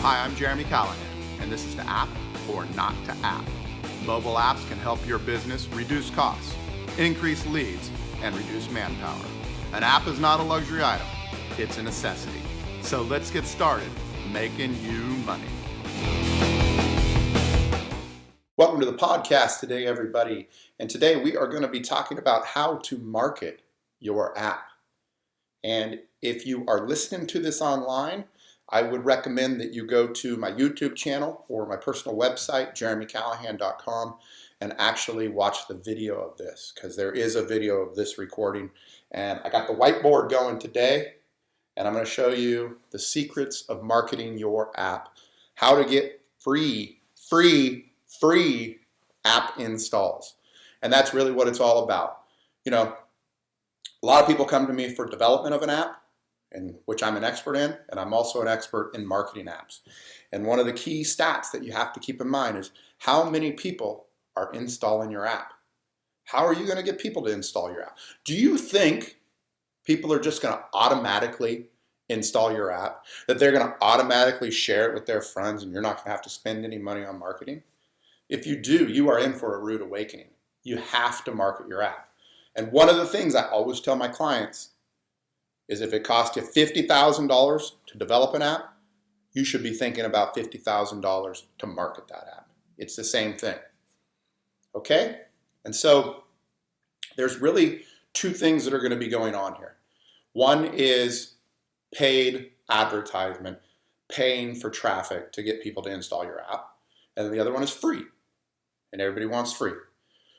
Hi, I'm Jeremy Callahan, and this is the App or Not to App. Mobile apps can help your business reduce costs, increase leads, and reduce manpower. An app is not a luxury item, it's a necessity. So let's get started making you money. Welcome to the podcast today, everybody. And today we are going to be talking about how to market your app. And if you are listening to this online, I would recommend that you go to my YouTube channel or my personal website, jeremycallahan.com, and actually watch the video of this, because there is a video of this recording. And I got the whiteboard going today, and I'm going to show you the secrets of marketing your app, how to get free app installs. And that's really what it's all about. You know, a lot of people come to me for development of an app, and which I'm an expert in, and I'm also an expert in marketing apps. And one of the key stats that you have to keep in mind is how many people are installing your app. How are you going to get people to install your app? Do you think people are just going to automatically install your app, that they're going to automatically share it with their friends and you're not going to have to spend any money on marketing? If you do, you are in for a rude awakening. You have to market your app. And one of the things I always tell my clients is if it costs you $50,000 to develop an app, you should be thinking about $50,000 to market that app. It's the same thing. Okay? And so there's really two things that are going to be going on here. One is paid advertisement, paying for traffic to get people to install your app. And the other one is free. And everybody wants free.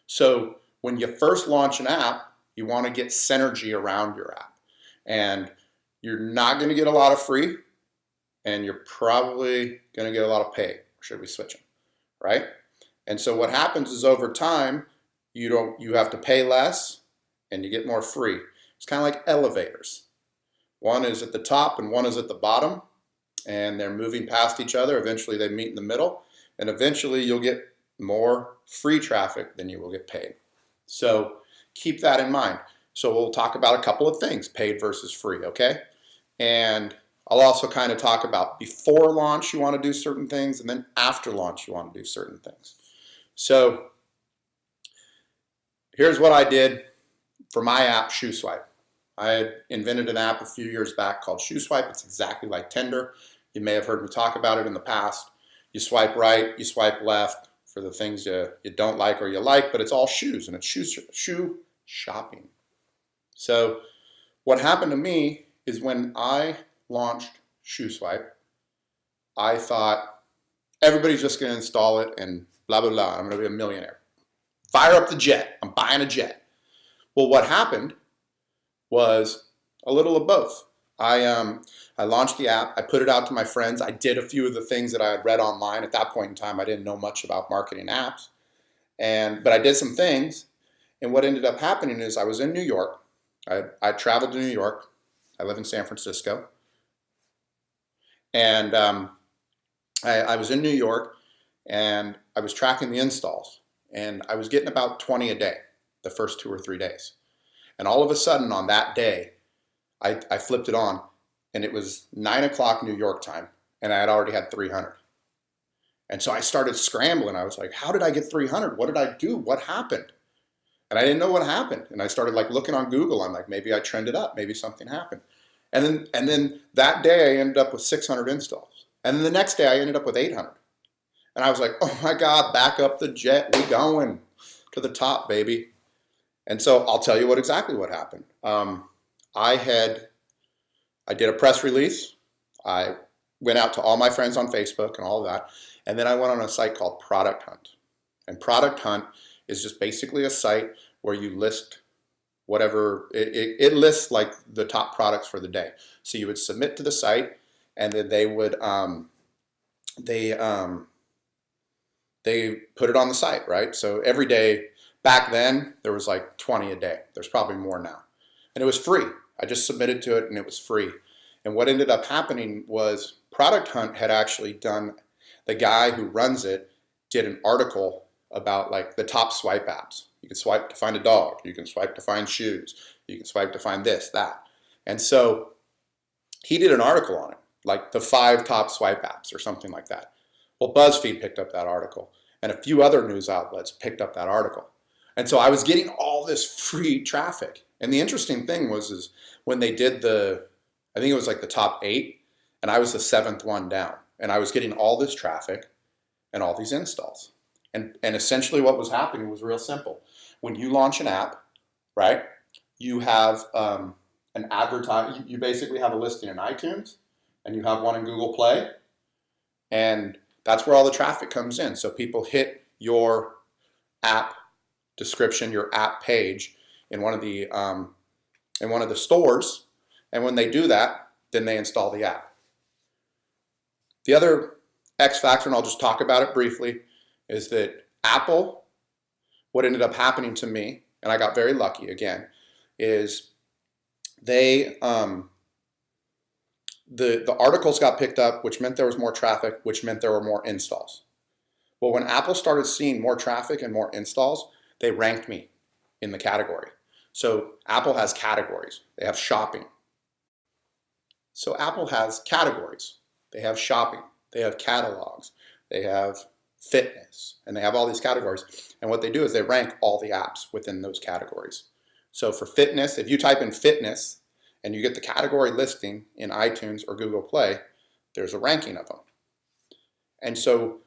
So when you first launch an app, you want to get synergy around your app. And you're not going to get a lot of free, and you're probably going to get a lot of pay. Should we switch them, right? And so what happens is over time, you have to pay less, and you get more free. It's kind of like elevators. One is at the top, and one is at the bottom, and they're moving past each other. Eventually, they meet in the middle, and eventually, you'll get more free traffic than you will get paid. So keep that in mind. So we'll talk about a couple of things, paid versus free, okay? And I'll also kind of talk about before launch you want to do certain things, and then after launch you want to do certain things. So here's what I did for my app, ShoeSwipe. I had invented an app a few years back called ShoeSwipe. It's exactly like Tinder. You may have heard me talk about it in the past. You swipe right, you swipe left for the things you don't like or you like, but it's all shoes, and it's shoe shopping. So what happened to me is when I launched ShoeSwipe, I thought everybody's just going to install it and blah, blah, blah. I'm going to be a millionaire. Fire up the jet. I'm buying a jet. Well, what happened was a little of both. I launched the app. I put it out to my friends. I did a few of the things that I had read online. At that point in time, I didn't know much about marketing apps. But I did some things. And what ended up happening is I was in New York. I traveled to New York. I live in San Francisco. And I was in New York, and I was tracking the installs. And I was getting about 20 a day, the first 2 or 3 days. And all of a sudden on that day, I flipped it on, and it was 9 o'clock New York time, and I had already had 300. And so I started scrambling. I was like, how did I get 300? What did I do? What happened? And I didn't know what happened. And I started like looking on Google. I'm like, maybe I trended up. Maybe something happened. And then that day I ended up with 600 installs. And then the next day I ended up with 800. And I was like, oh my God, back up the jet. We're going to the top, baby. And so I'll tell you exactly what happened. I did a press release. I went out to all my friends on Facebook and all of that. And then I went on a site called Product Hunt. And Product Hunt is just basically a site where you list whatever, it lists like the top products for the day. So you would submit to the site, and then they would, they put it on the site, right? So every day, back then, there was like 20 a day. There's probably more now. And it was free. I just submitted to it, and it was free. And what ended up happening was Product Hunt had actually done, the guy who runs it did an article about like the top swipe apps. You can swipe to find a dog. You can swipe to find shoes. You can swipe to find this, that. And so he did an article on it. like the 5 top swipe apps or something like that. Well, BuzzFeed picked up that article, and a few other news outlets picked up that article. And so I was getting all this free traffic. And the interesting thing is when they did I think it was like the top 8, and I was the 7th one down. And I was getting all this traffic and all these installs. And essentially what was happening was real simple. When you launch an app, right, you have you basically have a listing in iTunes, and you have one in Google Play, and that's where all the traffic comes in. So people hit your app description, your app page in one of the stores, and when they do that, then they install the app. The other X factor, and I'll just talk about it briefly, is that Apple, what ended up happening to me, and I got very lucky again, is they the articles got picked up, which meant there was more traffic, which meant there were more installs. Well, when Apple started seeing more traffic and more installs, they ranked me in the category. So Apple has categories. They have shopping. So Apple has categories. They have shopping. They have catalogs. They have fitness. And they have all these categories. And what they do is they rank all the apps within those categories. So for fitness, if you type in fitness and you get the category listing in iTunes or Google Play, there's a ranking of them. And so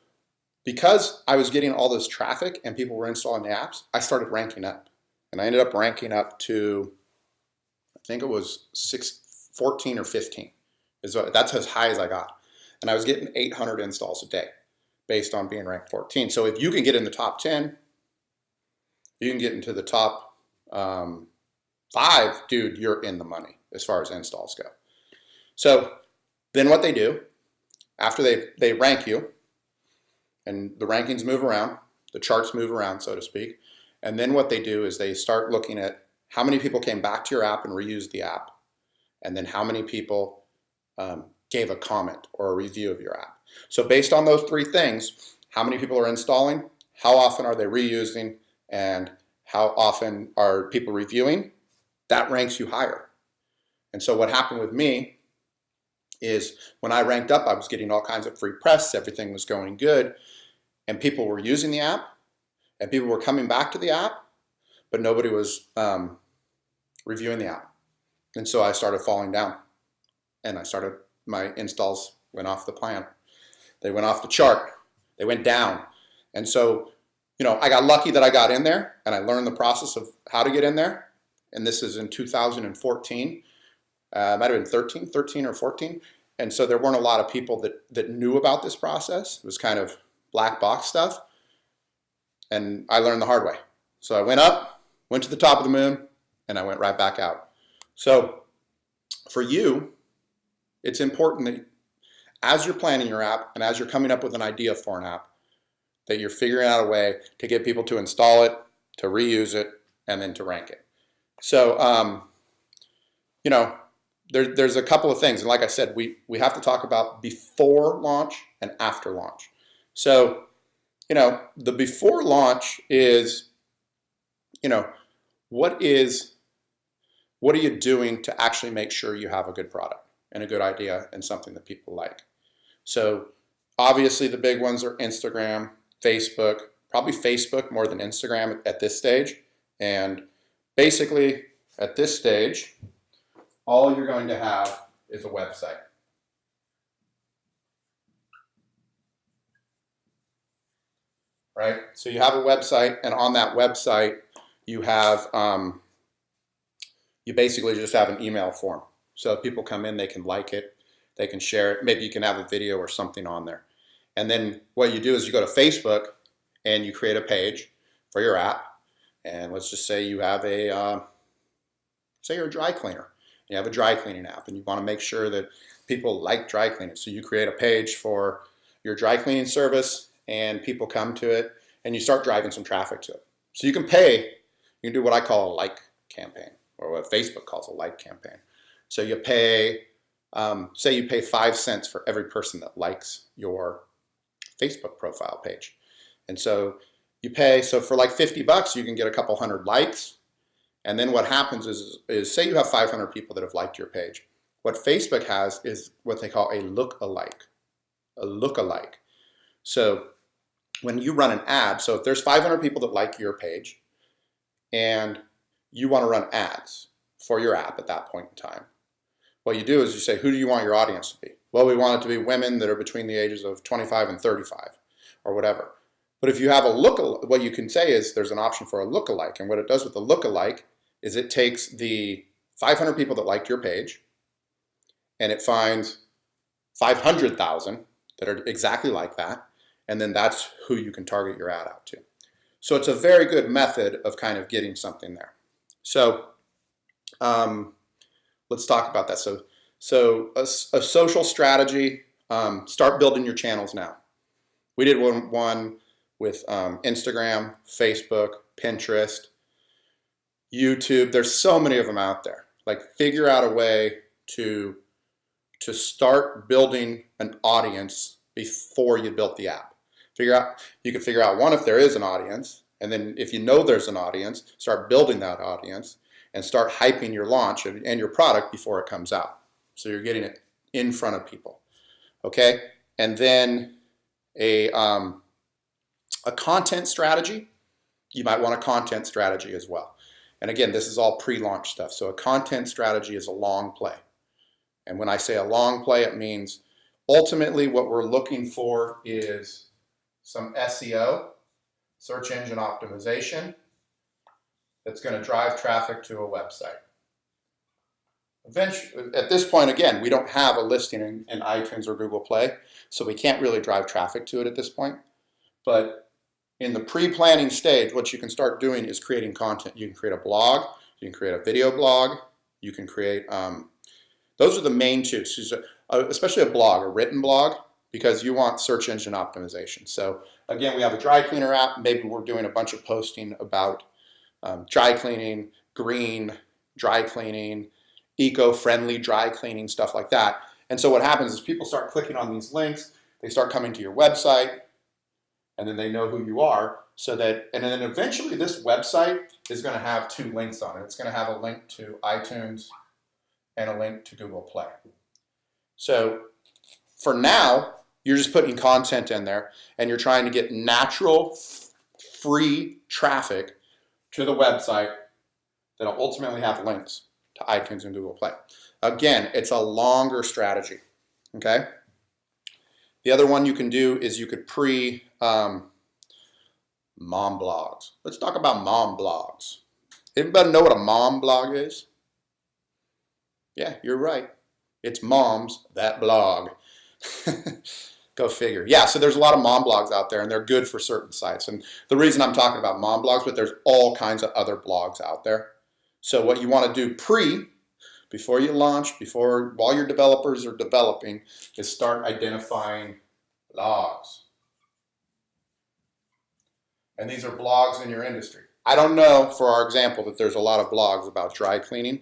because I was getting all this traffic and people were installing the apps, I started ranking up. And I ended up ranking up to, I think it was 14 or 15. That's as high as I got. And I was getting 800 installs a day based on being ranked 14. So if you can get in the top 10, you can get into the top 5, dude, you're in the money as far as installs go. So then what they do, after they rank you, and the rankings move around, the charts move around, so to speak, and then what they do is they start looking at how many people came back to your app and reused the app, and then how many people gave a comment or a review of your app. So based on those 3 things, how many people are installing, how often are they reusing, and how often are people reviewing, that ranks you higher. And so what happened with me is when I ranked up, I was getting all kinds of free press, everything was going good, and people were using the app, and people were coming back to the app, but nobody was reviewing the app. And so I started falling down, and my installs went off the plan. They went off the chart. They went down. And so, I got lucky that I got in there, and I learned the process of how to get in there. And this is in 2014. Might have been 13 or 14. And so there weren't a lot of people that knew about this process. It was kind of black box stuff. And I learned the hard way. So I went up, went to the top of the moon, and I went right back out. So for you, it's important that as you're planning your app and as you're coming up with an idea for an app, that you're figuring out a way to get people to install it, to reuse it, and then to rank it. So, there's a couple of things. And like I said, we have to talk about before launch and after launch. So, the before launch is, what are you doing to actually make sure you have a good product and a good idea and something that people like? So obviously the big ones are Instagram, Facebook, probably Facebook more than Instagram at this stage. And basically at this stage, all you're going to have is a website. Right? So you have a website, and on that website you have, you basically just have an email form. So if people come in, they can like it, they can share it, maybe you can have a video or something on there. And then what you do is you go to Facebook and you create a page for your app. And let's just say you have say you're a dry cleaner. You have a dry cleaning app and you want to make sure that people like dry cleaning. So you create a page for your dry cleaning service and people come to it and you start driving some traffic to it. So you can do what I call a like campaign, or what Facebook calls a like campaign. So you pay, say you pay 5 cents for every person that likes your Facebook profile page. And so you pay, so for like $50, you can get a couple hundred likes. And then what happens is say you have 500 people that have liked your page. What Facebook has is what they call a look-alike. A look-alike. So when you run an ad, so if there's 500 people that like your page and you want to run ads for your app at that point in time, what you do is you say, who do you want your audience to be? Well, we want it to be women that are between the ages of 25 and 35 or whatever. But if you have a look, what you can say is there's an option for a look-alike. And what it does with the look-alike is it takes the 500 people that liked your page and it finds 500,000 that are exactly like that. And then that's who you can target your ad out to. So it's a very good method of kind of getting something there. So let's talk about that. So a social strategy, start building your channels now. We did one with Instagram, Facebook, Pinterest, YouTube. There's so many of them out there. Like, figure out a way to start building an audience before you built the app. You can figure out, one, if there is an audience, and then if you know there's an audience, start building that audience and start hyping your launch and your product before it comes out. So you're getting it in front of people, okay? And then a content strategy, you might want a content strategy as well. And again, this is all pre-launch stuff. So a content strategy is a long play. And when I say a long play, it means ultimately what we're looking for is some SEO, search engine optimization, that's going to drive traffic to a website. Eventually, at this point, again, we don't have a listing in iTunes or Google Play, so we can't really drive traffic to it at this point. But in the pre-planning stage, what you can start doing is creating content. You can create a blog, you can create a video blog, you can create, those are the main two, so especially a blog, a written blog, because you want search engine optimization. So again, we have a dry cleaner app. Maybe we're doing a bunch of posting about dry cleaning, green dry cleaning, eco-friendly dry cleaning, stuff like that. And so what happens is people start clicking on these links, they start coming to your website, and then they know who you are. And then eventually this website is going to have 2 links on it. It's going to have a link to iTunes and a link to Google Play. So for now, you're just putting content in there and you're trying to get natural, free traffic to the website that'll ultimately have links to iTunes and Google Play. Again, it's a longer strategy, okay? The other one you can do is you could mom blogs. Let's talk about mom blogs. Everybody know what a mom blog is? Yeah, you're right. It's moms that blog. Go figure. Yeah, so there's a lot of mom blogs out there, and they're good for certain sites. And the reason I'm talking about mom blogs, but there's all kinds of other blogs out there. So what you want to do before you launch, while your developers are developing, is start identifying blogs. And these are blogs in your industry. I don't know, for our example, that there's a lot of blogs about dry cleaning.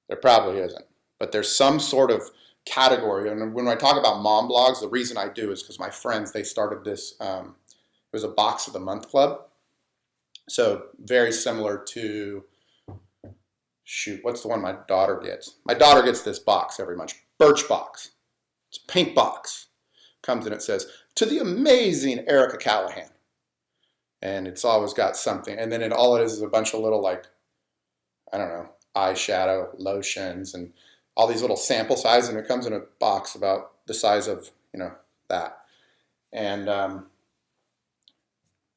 There probably isn't. But there's some sort of category. And when I talk about mom blogs, the reason I do is because my friends, they started this, it was a Box of the Month club. So very similar to, what's the one my daughter gets? My daughter gets this box every month, Birchbox. It's a pink box. Comes in, it says, to the amazing Erica Callahan. And it's always got something. And then all it is a bunch of little, like, I don't know, eyeshadow, lotions, and all these little sample sizes, and it comes in a box about the size of, that. And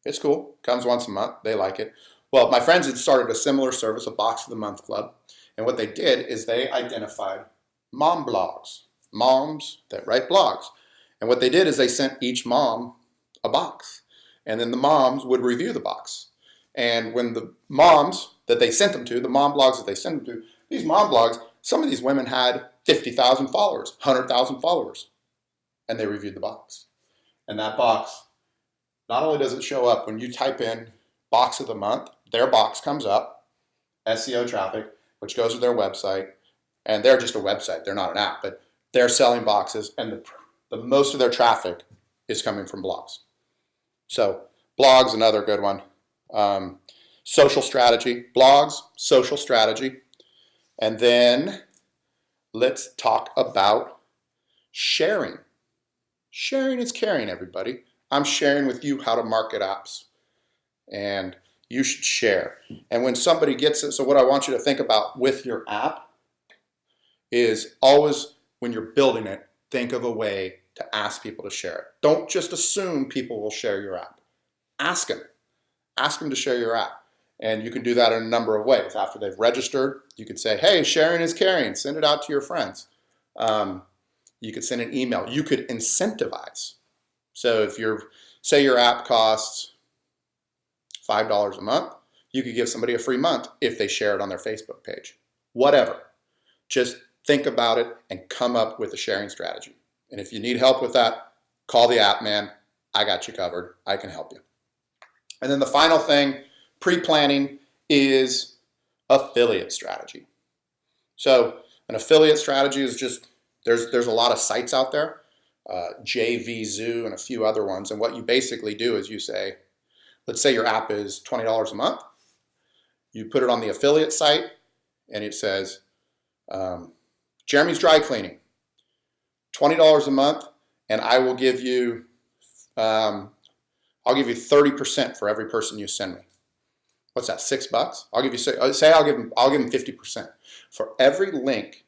it's cool. Comes once a month. They like it. Well, my friends had started a similar service, a Box of the Month club, and what they did is they identified mom blogs, moms that write blogs. And what they did is they sent each mom a box, and then the moms would review the box. And when the moms that they sent them to, the mom blogs that they sent them to, these mom blogs, some of these women had 50,000 followers, 100,000 followers, and they reviewed the box. And that box, not only does it show up when you type in Box of the Month, their box comes up, SEO traffic, which goes to their website, and they're just a website, they're not an app, but they're selling boxes, and the most of their traffic is coming from blogs. So blogs, another good one. Social strategy, blogs, social strategy. And then let's talk about sharing. Sharing is caring, everybody. I'm sharing with you how to market apps, and you should share. And when somebody gets it, so what I want you to think about with your app is always, when you're building it, think of a way to ask people to share it. Don't just assume people will share your app. Ask them. Ask them to share your app. And you can do that in a number of ways. After they've registered, you could say, hey, sharing is caring. Send it out to your friends. You could send an email. You could incentivize. So if say your app costs $5 a month, you could give somebody a free month if they share it on their Facebook page. Whatever. Just think about it and come up with a sharing strategy. And if you need help with that, call the app man. I got you covered. I can help you. And then the final thing, pre-planning, is affiliate strategy. So an affiliate strategy is just, there's a lot of sites out there, JVZoo and a few other ones. And what you basically do is you say, let's say your app is $20 a month. You put it on the affiliate site and it says, Jeremy's Dry Cleaning, $20 a month, and I will give you, I'll give you 30% for every person you send me. What's that, $6? I'll give you, say I'll give them 50%. For every link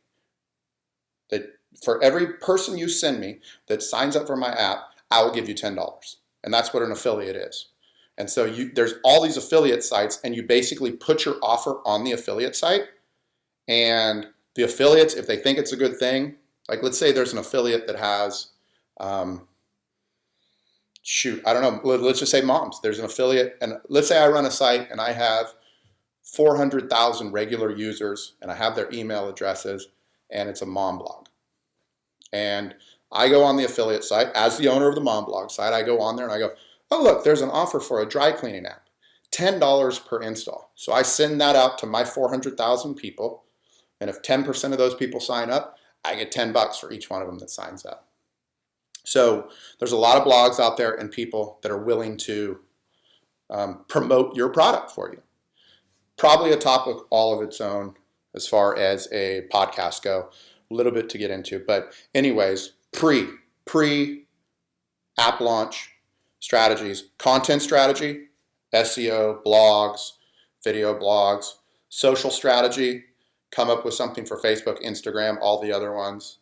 for every person you send me that signs up for my app, I will give you $10. And that's what an affiliate is. And so there's all these affiliate sites, and you basically put your offer on the affiliate site, and the affiliates, if they think it's a good thing, like let's say there's an affiliate that has, I don't know, let's just say moms. There's an affiliate, and let's say I run a site and I have 400,000 regular users, and I have their email addresses, and it's a mom blog. And I go on the affiliate site, as the owner of the mom blog site, I go on there and I go, oh look, there's an offer for a dry cleaning app, $10 per install. So I send that out to my 400,000 people, and if 10% of those people sign up, I get $10 for each one of them that signs up. So there's a lot of blogs out there and people that are willing to promote your product for you. Probably a topic all of its own as far as a podcast go, a little bit to get into. But anyways, pre-app launch strategies, content strategy, SEO, blogs, video blogs, social strategy, come up with something for Facebook, Instagram, all the other ones.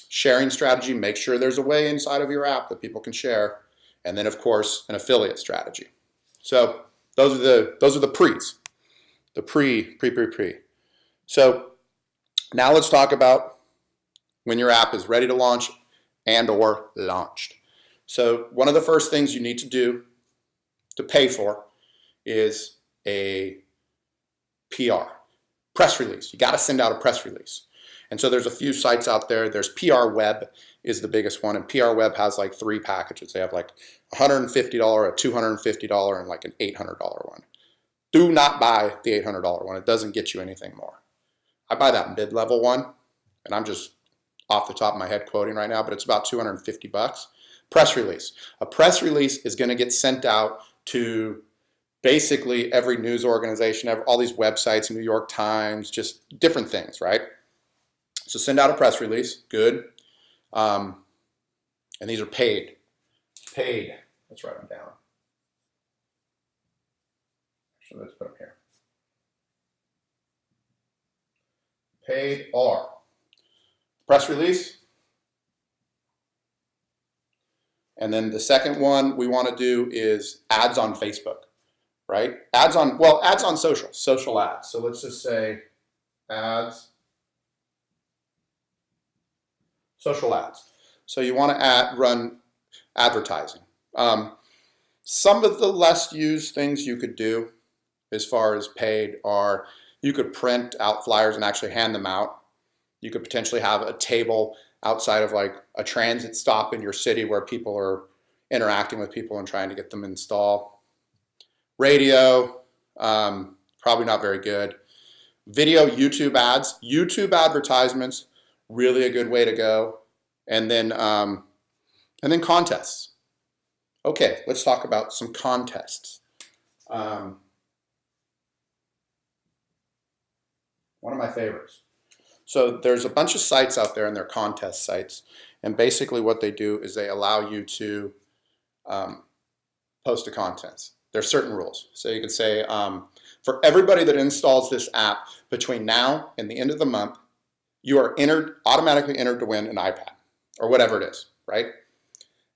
Sharing strategy, make sure there's a way inside of your app that people can share. And then of course, an affiliate strategy. So those are the pre's, the pre. So now let's talk about when your app is ready to launch and or launched. So one of the first things you need to do to pay for is a PR, press release. You got to send out a press release. And so there's a few sites out there. There's PR Web is the biggest one, and PR Web has like 3 packages. They have like $150, a $250, and like an $800 one. Do not buy the $800 one. It doesn't get you anything more. I buy that mid-level one, and I'm just off the top of my head quoting right now, but it's about $250. Press release. A press release is going to get sent out to basically every news organization, all these websites, New York Times, just different things, right? So send out a press release, good. And these are paid. Paid. Let's write them down. Actually, let's put them here. Paid are press release. And then the second one we want to do is ads on Facebook, right? Ads on social ads. So let's just say ads, social ads. So you want to run advertising. Some of the less used things you could do as far as paid are you could print out flyers and actually hand them out. You could potentially have a table outside of like a transit stop in your city where people are interacting with people and trying to get them to install. Radio, probably not very good. Video, YouTube ads, YouTube advertisements, really a good way to go. And then contests. Okay, let's talk about some contests. One of my favorites. So there's a bunch of sites out there, and they're contest sites. And basically what they do is they allow you to post a contest. There's certain rules. So you can say, for everybody that installs this app between now and the end of the month, you are automatically entered to win an iPad or whatever it is, right?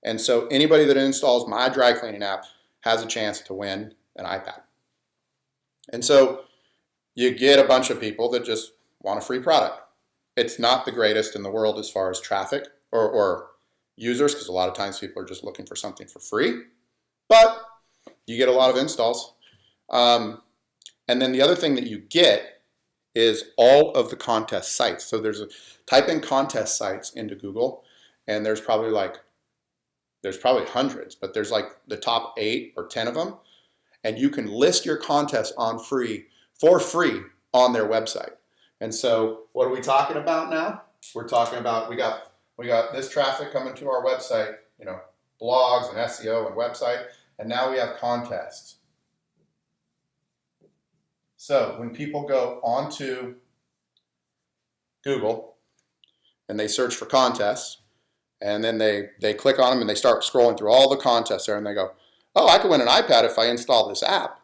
And so anybody that installs my dry cleaning app has a chance to win an iPad. And so you get a bunch of people that just want a free product. It's not the greatest in the world as far as traffic or users, because a lot of times people are just looking for something for free, but you get a lot of installs. And then the other thing that you get is all of the contest sites. So type in contest sites into Google, and there's probably hundreds, but there's like the top 8 or 10 of them, and you can list your contest for free on their website. And so what are we talking about now? We're talking about we got this traffic coming to our website, blogs and SEO and website, and now we have contests. So when people go onto Google and they search for contests, and then they click on them and they start scrolling through all the contests there, and they go, oh, I could win an iPad if I install this app.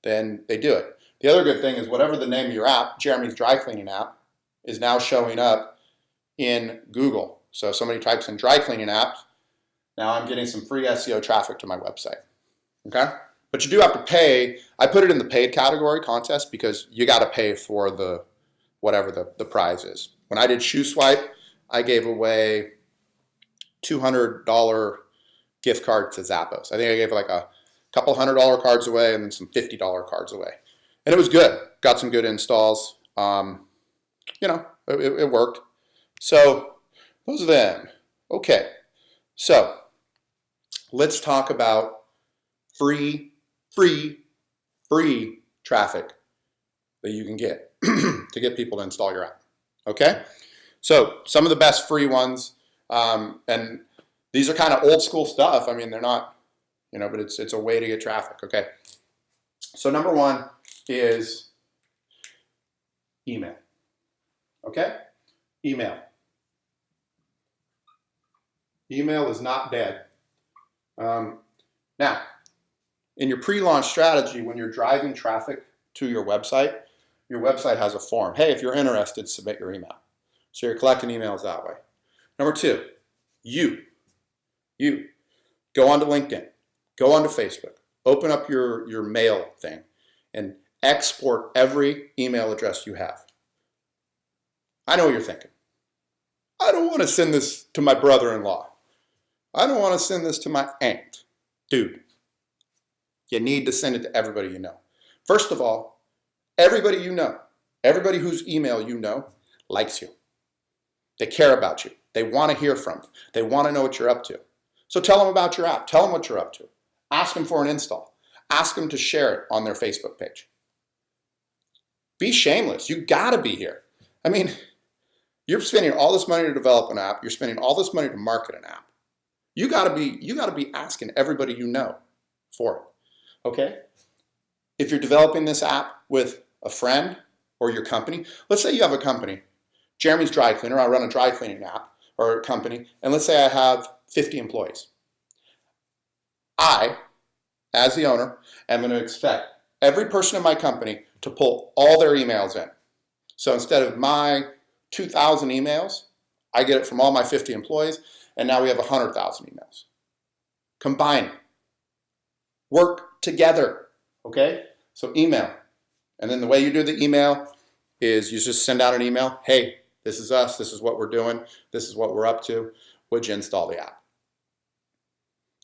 Then they do it. The other good thing is whatever the name of your app, Jeremy's Dry Cleaning app, is now showing up in Google. So if somebody types in dry cleaning app, now I'm getting some free SEO traffic to my website. Okay? But you do have to pay. I put it in the paid category, contest, because you got to pay for whatever the prize is. When I did Shoe Swipe, I gave away $200 gift card to Zappos. I think I gave like a couple $100 cards away and then some $50 cards away. And it was good. Got some good installs. It worked. So those are them. Okay. So let's talk about free traffic that you can get to get people to install your app. Okay. So some of the best free ones, and these are kind of old school stuff. I mean, they're not, but it's a way to get traffic. Okay. So number one is email. Okay? Email. Email is not dead. Now, in your pre-launch strategy, when you're driving traffic to your website has a form. Hey, if you're interested, submit your email. So you're collecting emails that way. Number two, you go onto LinkedIn, go onto Facebook, open up your mail thing, and export every email address you have. I know what you're thinking. I don't want to send this to my brother-in-law. I don't want to send this to my aunt. Dude, you need to send it to everybody you know. First of all, everybody you know, everybody whose email you know, likes you. They care about you. They want to hear from you. They want to know what you're up to. So tell them about your app. Tell them what you're up to. Ask them for an install. Ask them to share it on their Facebook page. Be shameless. You got to be here. I mean, you're spending all this money to develop an app. You're spending all this money to market an app. You got to be asking everybody you know for it. Okay? If you're developing this app with a friend or your company, let's say you have a company, Jeremy's Dry Cleaner, I run a dry cleaning app or a company, and let's say I have 50 employees. I, as the owner, am going to expect every person in my company to pull all their emails in. So instead of my 2,000 emails, I get it from all my 50 employees, and now we have 100,000 emails. Combine. Work together, okay? So email. And then the way you do the email is you just send out an email. Hey, this is us. This is what we're doing. This is what we're up to. Would you install the app?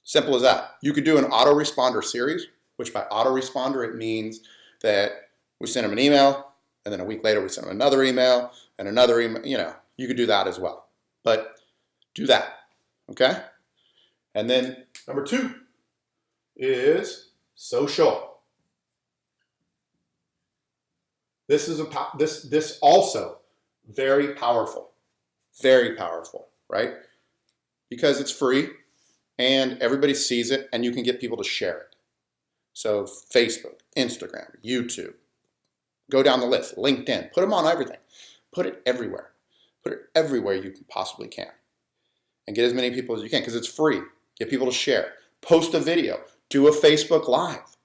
Simple as that. You could do an autoresponder series, which by autoresponder, it means that we send them an email, and then a week later we send them another email, and another email. You could do that as well. But do that, okay? And then number two is social. This is this also very powerful, right? Because it's free and everybody sees it and you can get people to share it. So Facebook, Instagram, YouTube, go down the list, LinkedIn, put them on everything. Put it everywhere. Put it everywhere you possibly can. And get as many people as you can because it's free. Get people to share. Post a video. Do a Facebook Live.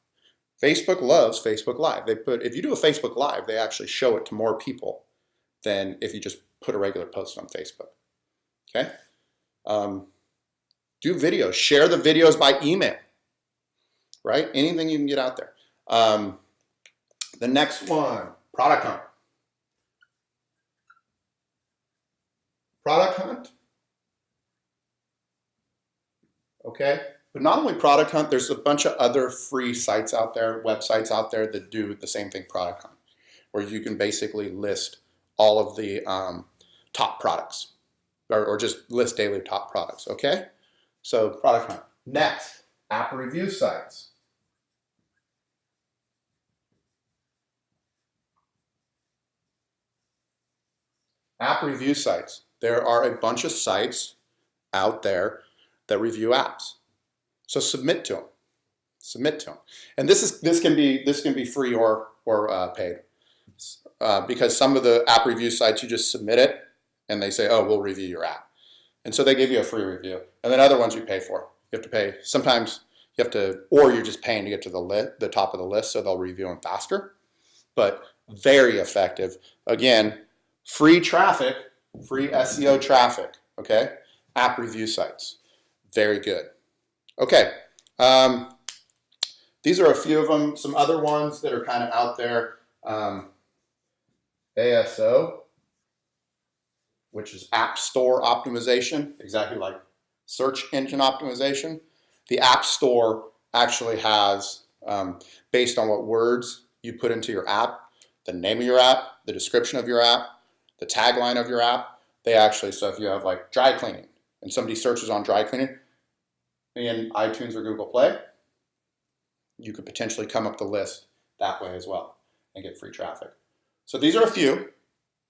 Facebook loves Facebook Live. If you do a Facebook Live, they actually show it to more people than if you just put a regular post on Facebook. Okay? Do videos. Share the videos by email. Right? Anything you can get out there. The next one, product hunt. Product hunt. Okay? But not only product hunt, there's a bunch of other free sites out there, websites out there that do the same thing, product hunt, where you can basically list all of the top products or just list daily top products, okay? So product hunt. Next, app review sites. App review sites. There are a bunch of sites out there that review apps. So submit to them. Submit to them. And this can be free or paid. Because some of the app review sites, you just submit it and they say, oh, we'll review your app. And so they give you a free review. And then other ones you pay for. You have to pay. Sometimes you have to, or you're just paying to get to the top of the list, so they'll review them faster. But very effective. Again, free traffic, free SEO traffic, okay? App review sites. Very good. Okay. These are a few of them. Some other ones that are kind of out there. ASO, which is App Store Optimization, exactly like search engine optimization. The App Store actually has, based on what words you put into your app, the name of your app, the description of your app, the tagline of your app, they actually, so if you have like dry cleaning and somebody searches on dry cleaning in iTunes or Google Play, you could potentially come up the list that way as well and get free traffic. So these are a few.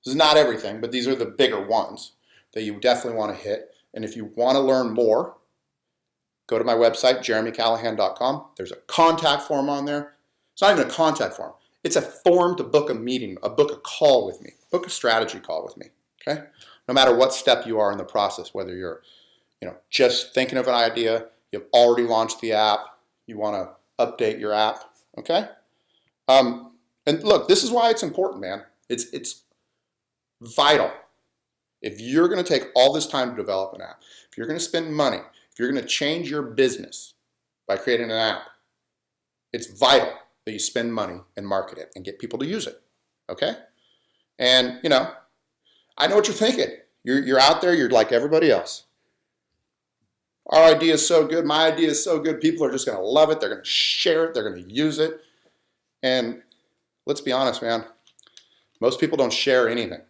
This is not everything, but these are the bigger ones that you definitely want to hit. And if you want to learn more, go to my website, jeremycallahan.com. There's a contact form on there. It's not even a contact form. It's a form to book a meeting, book a call with me, book a strategy call with me, okay? No matter what step you are in the process, whether you're just thinking of an idea, you've already launched the app, you want to update your app, okay? And look, this is why it's important, man. It's vital. If you're going to take all this time to develop an app, if you're going to spend money, if you're going to change your business by creating an app, it's vital that you spend money and market it and get people to use it, okay? And, I know what you're thinking. You're out there, you're like everybody else. Our idea is so good, my idea is so good, people are just going to love it, they're going to share it, they're going to use it. And let's be honest, man, most people don't share anything,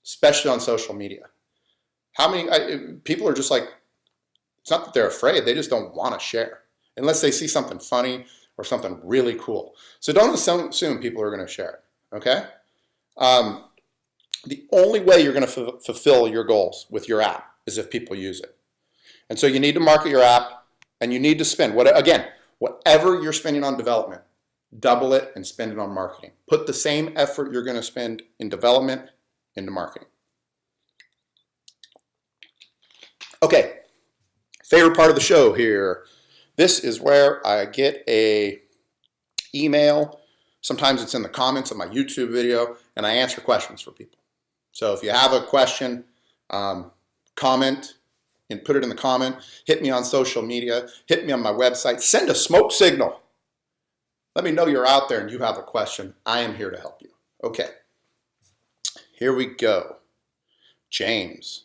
especially on social media. How many people are just like, it's not that they're afraid, they just don't want to share unless they see something funny or something really cool. So don't assume people are going to share it, okay? The only way you're going to fulfill your goals with your app is if people use it. And so you need to market your app and you need to spend, whatever you're spending on development, double it and spend it on marketing. Put the same effort you're going to spend in development into marketing. Okay, favorite part of the show here. This is where I get a email. Sometimes it's in the comments of my YouTube video, and I answer questions for people. So if you have a question, comment and put it in the comment. Hit me on social media. Hit me on my website. Send a smoke signal. Let me know you're out there and you have a question. I am here to help you. Okay, here we go. James.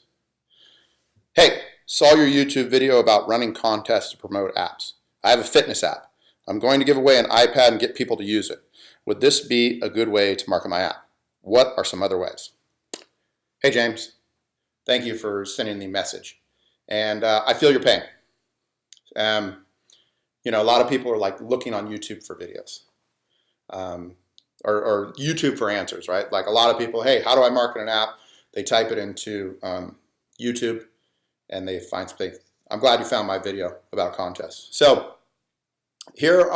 Hey, saw your YouTube video about running contests to promote apps. I have a fitness app. I'm going to give away an iPad and get people to use it. Would this be a good way to market my app? What are some other ways? Hey, James. Thank you for sending the message. And I feel your pain. A lot of people are like looking on YouTube for videos or YouTube for answers, right? Like a lot of people, hey, how do I market an app? They type it into YouTube and they find something. I'm glad you found my video about contests. So here's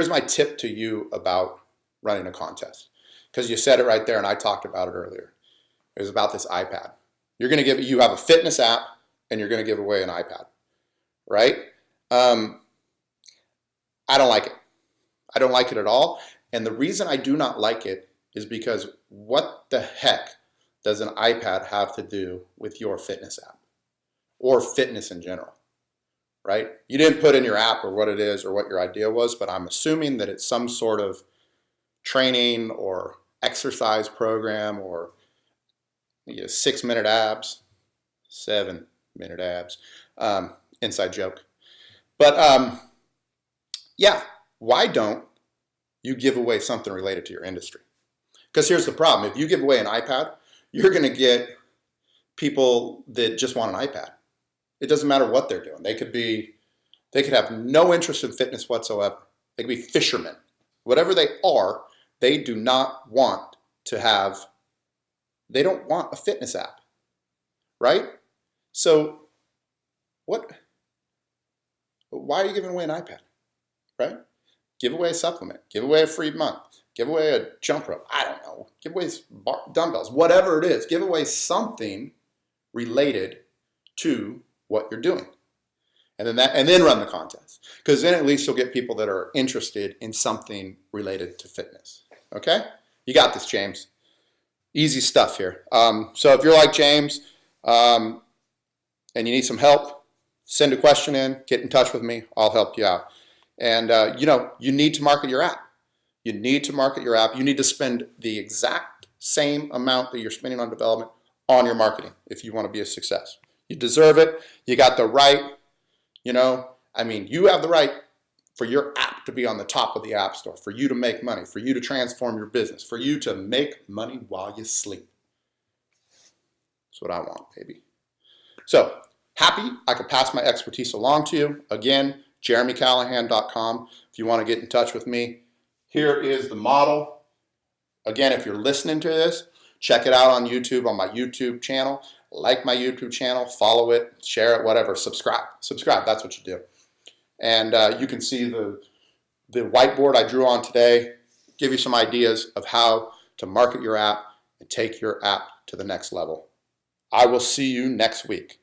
my tip to you about running a contest. because you said it right there and I talked about it earlier. It was about this iPad. You have a fitness app and you're going to give away an iPad, right? I don't like it. I don't like it at all. And the reason I do not like it is because what the heck does an iPad have to do with your fitness app or fitness in general, right? You didn't put in your app or what it is or what your idea was, but I'm assuming that it's some sort of training or exercise program or 6-minute abs, 7-minute abs, inside joke. But yeah, why don't you give away something related to your industry? Because here's the problem. If you give away an iPad, you're going to get people that just want an iPad. It doesn't matter what they're doing. They could have no interest in fitness whatsoever. They could be fishermen. Whatever they are, they do not want they don't want a fitness app, right? So why are you giving away an iPad, right? Give away a supplement, give away a free month, give away a jump rope, I don't know, give away dumbbells, whatever it is, give away something related to what you're doing. And then run the contest. Because then at least you'll get people that are interested in something related to fitness. Okay? You got this, James. Easy stuff here. So if you're like James and you need some help, send a question in, get in touch with me, I'll help you out. And you need to market your app. You need to market your app. You need to spend the exact same amount that you're spending on development on your marketing if you want to be a success. You deserve it. You got the right, you have the right for your app to be on the top of the App Store, for you to make money, for you to transform your business, for you to make money while you sleep. That's what I want, baby. So happy I could pass my expertise along to you. Again, JeremyCallahan.com if you want to get in touch with me. Here is the model. Again, if you're listening to this, check it out on YouTube, on my YouTube channel. Like my YouTube channel, follow it, share it, whatever. Subscribe, that's what you do. And you can see the whiteboard I drew on today, give you some ideas of how to market your app and take your app to the next level. I will see you next week.